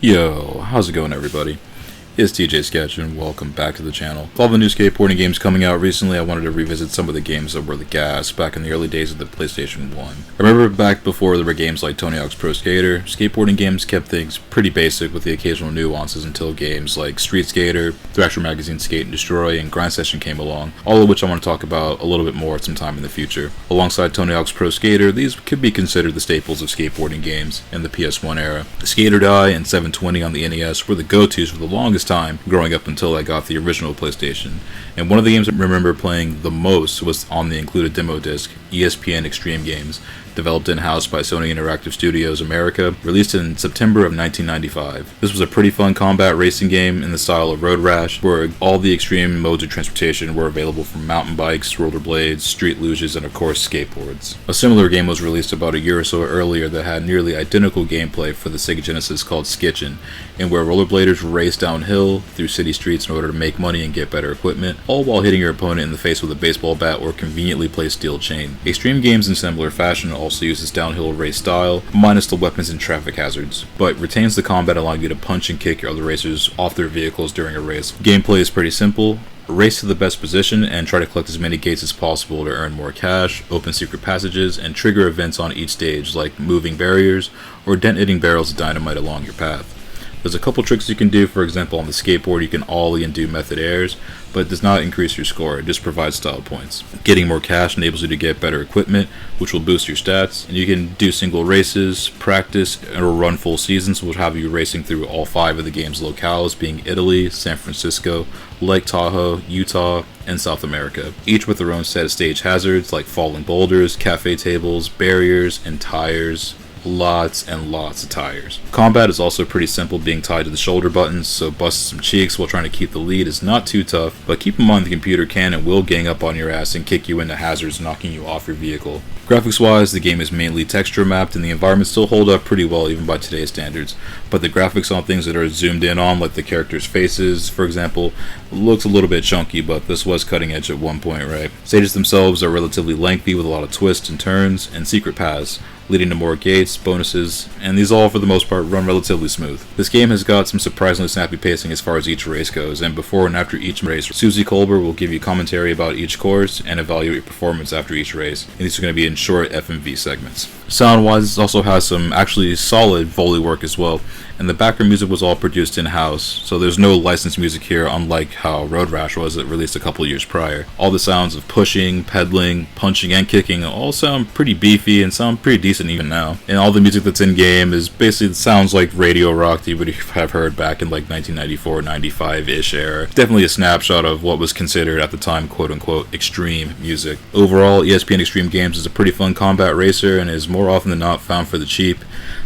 Yo, how's it going, everybody? It's TJ Sketch and welcome back to the channel. With all the new skateboarding games coming out recently, I wanted to revisit some of the games that were the gas back in the early days of the PlayStation 1. I remember back before there were games like Tony Hawk's Pro Skater, skateboarding games kept things pretty basic with the occasional nuances until games like Street Skater, Thrasher Magazine Skate and Destroy, and Grind Session came along, all of which I want to talk about a little bit more at some time in the future. Alongside Tony Hawk's Pro Skater, these could be considered the staples of skateboarding games in the PS1 era. Skate or Die and 720 on the NES were the go-tos for the longest time growing up until I got the original PlayStation, and one of the games I remember playing the most was on the included demo disc, ESPN Extreme Games, developed in-house by Sony Interactive Studios America, released in September of 1995. This was a pretty fun combat racing game in the style of Road Rash, where all the extreme modes of transportation were available from mountain bikes, rollerblades, street luges, and of course skateboards. A similar game was released about a year or so earlier that had nearly identical gameplay for the Sega Genesis called Skitchin', and where rollerbladers race downhill through city streets in order to make money and get better equipment, all while hitting your opponent in the face with a baseball bat or conveniently placed steel chain. Extreme Games in similar fashion also uses downhill race style, minus the weapons and traffic hazards, but retains the combat allowing you to punch and kick your other racers off their vehicles during a race. Gameplay is pretty simple. Race to the best position and try to collect as many gates as possible to earn more cash, open secret passages, and trigger events on each stage like moving barriers or detonating barrels of dynamite along your path. There's a couple tricks you can do. For example, on the skateboard you can ollie and do method airs, but it does not increase your score, it just provides style points. Getting more cash enables you to get better equipment, which will boost your stats, and you can do single races, practice, or run full seasons, which will have you racing through all 5 of the game's locales, being Italy, San Francisco, Lake Tahoe, Utah, and South America, each with their own set of stage hazards like falling boulders, cafe tables, barriers, and tires. Lots and lots of tires. Combat is also pretty simple, being tied to the shoulder buttons, so busting some cheeks while trying to keep the lead is not too tough, but keep in mind the computer can and will gang up on your ass and kick you into hazards, knocking you off your vehicle. Graphics wise, the game is mainly texture mapped and the environments still hold up pretty well even by today's standards, but the graphics on things that are zoomed in on, like the characters' faces, for example, looks a little bit chunky, but this was cutting edge at one point, right? Stages themselves are relatively lengthy with a lot of twists and turns and secret paths, leading to more gates, bonuses, and these all for the most part run relatively smooth. This game has got some surprisingly snappy pacing as far as each race goes, and before and after each race, Susie Colbert will give you commentary about each course and evaluate your performance after each race, and these are going to be in short FMV segments. Sound-wise, this also has some actually solid Foley work as well, and the background music was all produced in-house, so there's no licensed music here, unlike how Road Rash was that released a couple years prior. All the sounds of pushing, pedaling, punching, and kicking all sound pretty beefy and sound pretty decent even now. And all the music that's in-game is basically sounds like radio rock that you would have heard back in like 1994, 95-ish era. Definitely a snapshot of what was considered at the time quote-unquote extreme music. Overall, ESPN Extreme Games is a pretty fun combat racer and is more often than not found for the cheap.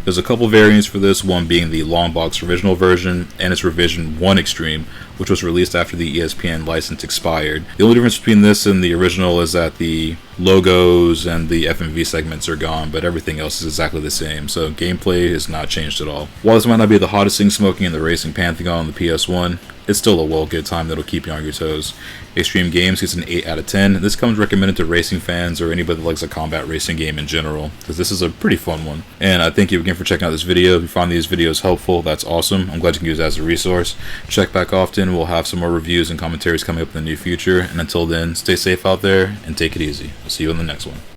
There's a couple variants for this, one being the long box original version and its revision 1 Extreme, which was released after the ESPN license expired. The only difference between this and the original is that the logos and the FMV segments are gone, but everything else is exactly the same, so gameplay has not changed at all. While this might not be the hottest thing smoking in the racing pantheon on the PS1, it's still a well good time that'll keep you on your toes. Extreme Games gets an 8 out of 10. This comes recommended to racing fans or anybody that likes a combat racing game in general, because this is a pretty fun one. And I thank you again for checking out this video. If you find these videos helpful, that's awesome. I'm glad you can use it as a resource. Check back often. We'll have some more reviews and commentaries coming up in the near future. And until then, stay safe out there and take it easy. I'll see you in the next one.